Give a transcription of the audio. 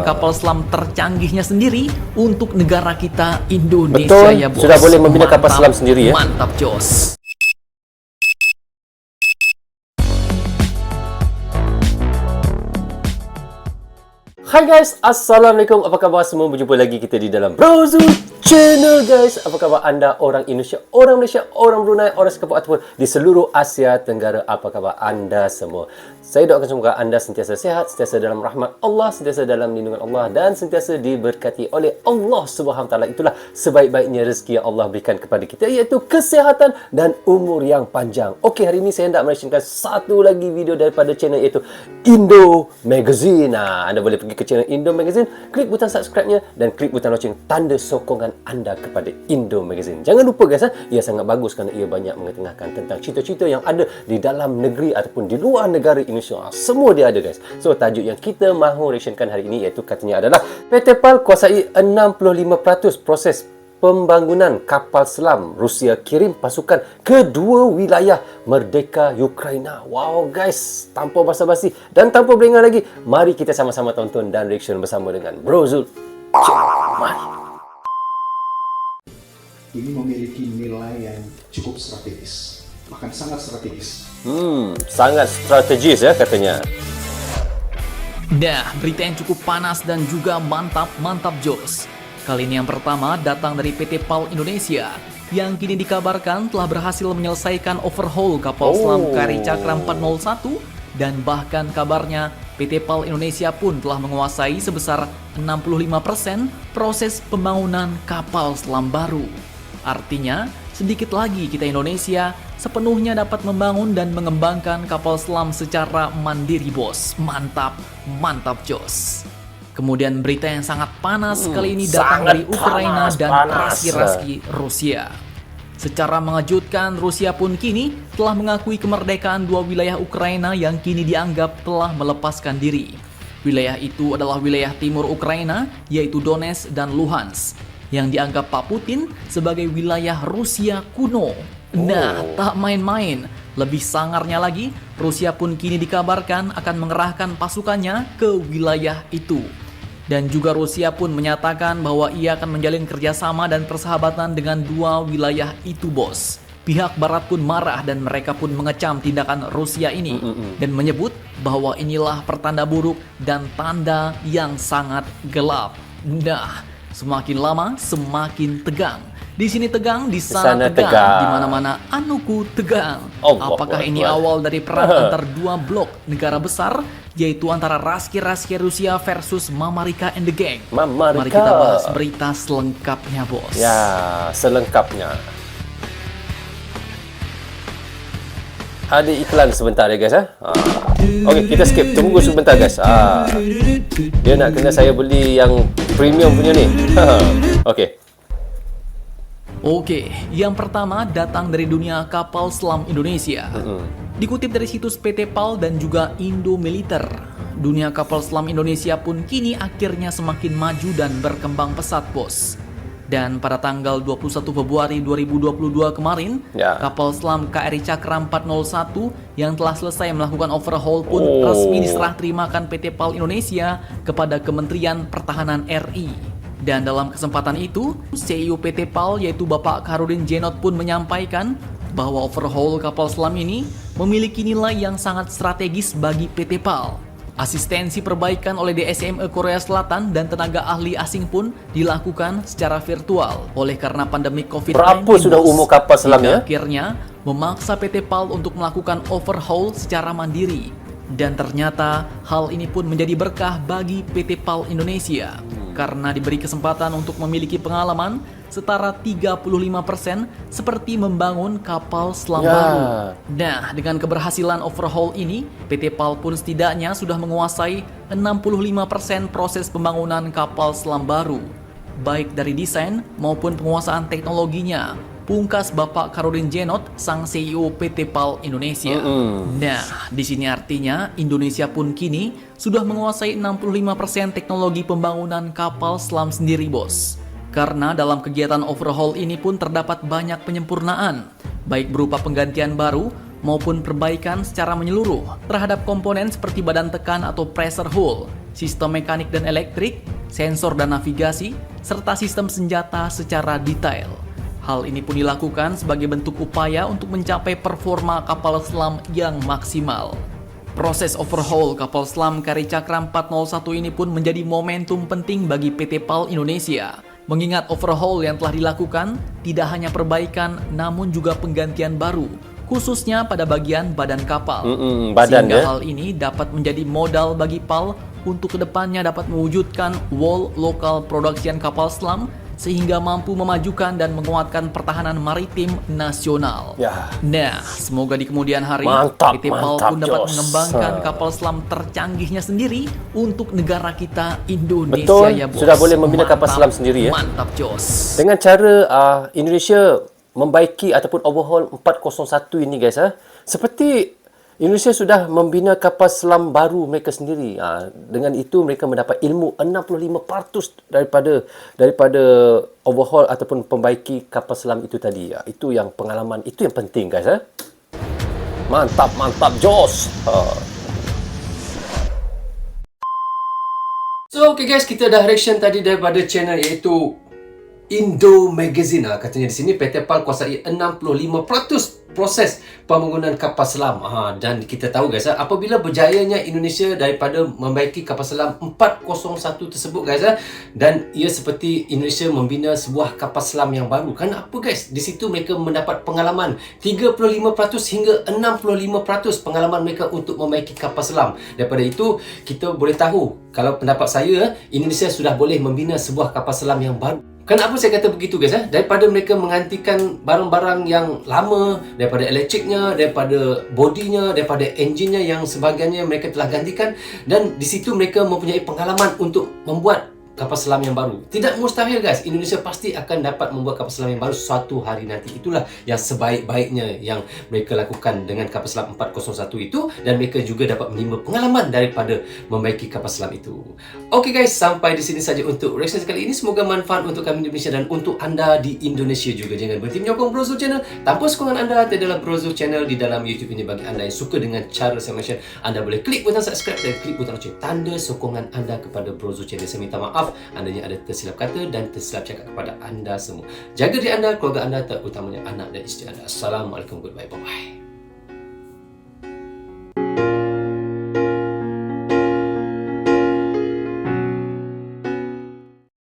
kapal selam tercanggihnya sendiri untuk negara kita Indonesia. Betul, ya bos. sudah boleh membina kapal selam sendiri ya. Mantap Jos. Hai guys, Assalamualaikum. Apa khabar semua? Berjumpa lagi kita di dalam Brozul Channel guys. Apa khabar anda orang Indonesia, orang Malaysia, orang Brunei, orang Singapura ataupun di seluruh Asia Tenggara? Apa khabar anda semua? Saya doakan semoga anda sentiasa sihat, sentiasa dalam rahmat Allah, sentiasa dalam lindungan Allah dan sentiasa diberkati oleh Allah Subhanahu Wa Taala. Itulah sebaik-baiknya rezeki yang Allah berikan kepada kita, iaitu kesihatan dan umur yang panjang. Okey, hari ini saya hendak menampilkan satu lagi video daripada channel, iaitu Indo Magazine. Anda boleh pergi ke channel Indo Magazine, klik butang subscribe-nya dan klik butang loceng, tanda sokongan anda kepada Indo Magazine. Jangan lupa guys, ia sangat bagus kerana ia banyak mengetengahkan tentang cerita-cerita yang ada di dalam negeri ataupun di luar negara Indonesia. Semua dia ada guys. So tajuk yang kita mahu reactionkan hari ini iaitu katanya adalah PT PAL kuasai 65% proses pembangunan kapal selam Rusia kirim pasukan ke dua wilayah merdeka Ukraina. Wow guys, tanpa basa-basi dan tanpa berlengah lagi, mari kita sama-sama tonton dan reaction bersama dengan Brozul. Mari. Ini memiliki nilai yang cukup strategis, bahkan sangat strategis. Sangat strategis ya katanya. Nah, berita yang cukup panas dan juga mantap Jos. Kali ini yang pertama datang dari PT PAL Indonesia yang kini dikabarkan telah berhasil menyelesaikan overhaul kapal selam KRI Cakra 401 dan bahkan kabarnya PT PAL Indonesia pun telah menguasai sebesar 65% proses pembangunan kapal selam baru. Artinya, sedikit lagi kita Indonesia sepenuhnya dapat membangun dan mengembangkan kapal selam secara mandiri bos. Mantap Jos. Kemudian berita yang sangat panas kali ini datang dari Ukraina dan raski-raski Rusia. Secara mengejutkan, Rusia pun kini telah mengakui kemerdekaan dua wilayah Ukraina yang kini dianggap telah melepaskan diri. Wilayah itu adalah wilayah timur Ukraina, yaitu Donetsk dan Luhansk, yang dianggap Pak Putin sebagai wilayah Rusia kuno. Nah, tak main-main. Lebih sangarnya lagi, Rusia pun kini dikabarkan akan mengerahkan pasukannya ke wilayah itu. Dan juga Rusia pun menyatakan bahwa ia akan menjalin kerjasama dan persahabatan dengan dua wilayah itu bos. Pihak Barat pun marah dan mereka pun mengecam tindakan Rusia ini dan menyebut bahwa inilah pertanda buruk dan tanda yang sangat gelap. Nah, semakin lama semakin tegang. Di sini tegang, di sana tegang. Di mana-mana anuku tegang. Apakah ini awal dari perang antar dua blok negara besar, yaitu antara raski-raski Rusia versus Mamarika and the Gang? Mari kita bahas berita selengkapnya, bos. Ya, selengkapnya. Ada iklan sebentar ya guys. Okey, kita skip. Tunggu sebentar guys. Dia nak kena saya beli yang premium punya ni. Oke, yang pertama datang dari dunia kapal selam Indonesia. Dikutip dari situs PT PAL dan juga Indo Militer, dunia kapal selam Indonesia pun kini akhirnya semakin maju dan berkembang pesat bos. Dan pada tanggal 21 Februari 2022 kemarin, kapal selam KRI Cakra 401 yang telah selesai melakukan overhaul pun resmi diserah terimakan PT PAL Indonesia kepada Kementerian Pertahanan RI. Dan dalam kesempatan itu, CEO PT PAL yaitu Bapak Kharudin Djenot pun menyampaikan bahwa overhaul kapal selam ini memiliki nilai yang sangat strategis bagi PT PAL. Asistensi perbaikan oleh DSME Korea Selatan dan tenaga ahli asing pun dilakukan secara virtual oleh karena pandemi COVID-19. Berapa sudah umur kapal selam ya? Akhirnya memaksa PT PAL untuk melakukan overhaul secara mandiri. Dan ternyata hal ini pun menjadi berkah bagi PT PAL Indonesia karena diberi kesempatan untuk memiliki pengalaman setara 35% seperti membangun kapal selam baru. Nah, dengan keberhasilan overhaul ini, PT PAL pun setidaknya sudah menguasai 65% proses pembangunan kapal selam baru, baik dari desain maupun penguasaan teknologinya. Pungkas Bapak Kharudin Djenot, sang CEO PT PAL Indonesia. Nah, di sini artinya Indonesia pun kini sudah menguasai 65% teknologi pembangunan kapal selam sendiri, bos. Karena dalam kegiatan overhaul ini pun terdapat banyak penyempurnaan, baik berupa penggantian baru maupun perbaikan secara menyeluruh terhadap komponen seperti badan tekan atau pressure hull, sistem mekanik dan elektrik, sensor dan navigasi, serta sistem senjata secara detail. Hal ini pun dilakukan sebagai bentuk upaya untuk mencapai performa kapal selam yang maksimal. Proses overhaul kapal selam Kari Cakra 401 ini pun menjadi momentum penting bagi PT PAL Indonesia. Mengingat overhaul yang telah dilakukan tidak hanya perbaikan namun juga penggantian baru, khususnya pada bagian badan kapal. Sehingga hal ini dapat menjadi modal bagi PAL untuk kedepannya dapat mewujudkan wall local production kapal selam sehingga mampu memajukan dan menguatkan pertahanan maritim nasional. Ya. Nah, semoga di kemudian hari PT PAL pun dapat mengembangkan kapal selam tercanggihnya sendiri untuk negara kita Indonesia. Betul, ya bos. sudah boleh membina kapal selam sendiri ya. Mantap Jos. Dengan cara Indonesia membaiki ataupun overhaul 401 ini guys, seperti Indonesia sudah membina kapal selam baru mereka sendiri. Dengan itu mereka mendapat ilmu 65% daripada overhaul ataupun membaiki kapal selam itu tadi. Itu yang pengalaman, itu yang penting guys. Mantap, Jos. So okay guys, kita dah reaction tadi daripada channel iaitu Indo Magazine. Katanya di sini PT PAL kuasai 65% proses pembangunan kapal selam. Dan kita tahu guys, apabila berjayanya Indonesia daripada membaiki kapal selam 401 tersebut guys, dan ia seperti Indonesia membina sebuah kapal selam yang baru. Kan apa guys? Di situ mereka mendapat pengalaman 35% hingga 65% pengalaman mereka untuk membaiki kapal selam. Daripada itu kita boleh tahu, kalau pendapat saya, Indonesia sudah boleh membina sebuah kapal selam yang baru. Kenapa saya kata begitu guys? Daripada mereka menggantikan barang-barang yang lama, daripada elektriknya, daripada bodinya, daripada enjinnya yang sebagainya mereka telah gantikan, dan di situ mereka mempunyai pengalaman untuk membuat kapal selam yang baru. Tidak mustahil guys, Indonesia pasti akan dapat membuat kapal selam yang baru suatu hari nanti. Itulah yang sebaik-baiknya yang mereka lakukan dengan kapal selam 401 itu, dan mereka juga dapat menimba pengalaman daripada membaiki kapal selam itu. Oke guys, sampai di sini saja untuk reaction kali ini. Semoga manfaat untuk kami di Indonesia dan untuk anda di Indonesia juga. Jangan berhenti menyokong Brozo Channel. Tanpa sokongan anda, tiadalah Brozo Channel di dalam YouTube ini. Bagi anda yang suka dengan cara saya mention, anda boleh klik butang subscribe dan klik butang lonceng, tanda sokongan anda kepada Brozo Channel. Saya minta maaf andanya ada tersilap kata dan tersilap cakap kepada anda semua. Jaga diri anda, keluarga anda, terutamanya anak dan isteri anda. Assalamualaikum, goodbye, bye-bye.